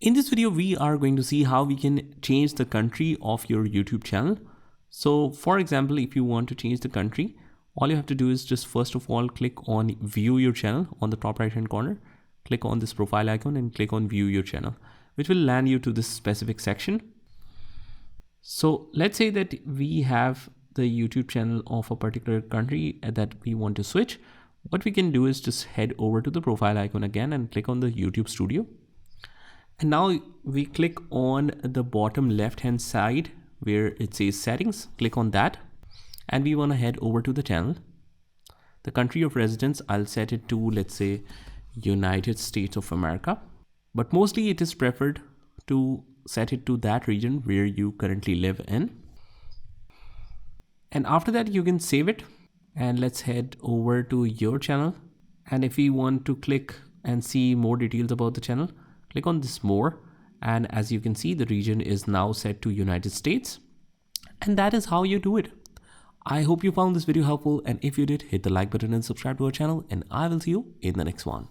In this video, we are going to see how we can change the country of your YouTube channel. So for example, if you want to change the country, all you have to do is just first of all click on view your channel on the top right hand corner, click on this profile icon and click on view your channel, which will land you to this specific section. So let's say that we have the YouTube channel of a particular country that we want to switch. What we can do is just head over to the profile icon again and click on the YouTube Studio. And now we click on the bottom left hand side where it says settings, click on that. And we want to head over to the channel. The country of residence, I'll set it to, let's say, United States of America. But mostly it is preferred to set it to that region where you currently live in. And after that, you can save it. And let's head over to your channel. And if we want to click and see more details about the channel, click on this more. And as you can see, the region is now set to United States. And that is how you do it. I hope you found this video helpful. And if you did, hit the like button and subscribe to our channel. And I will see you in the next one.